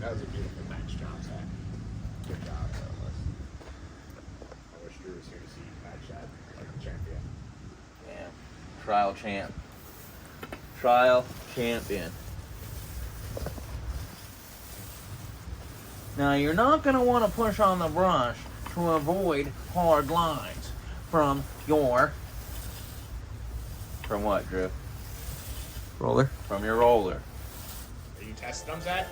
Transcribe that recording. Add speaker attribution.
Speaker 1: That was a beautiful match, John. Good job, fellas. I wish Drew was here to see you match that like a champion.
Speaker 2: Yeah. Trial champ. Trial champion. Now you're not going to want to push on the brush to avoid hard lines from your... From what, Drew?
Speaker 3: Roller.
Speaker 2: From your roller.
Speaker 1: Are you testing them, Zach?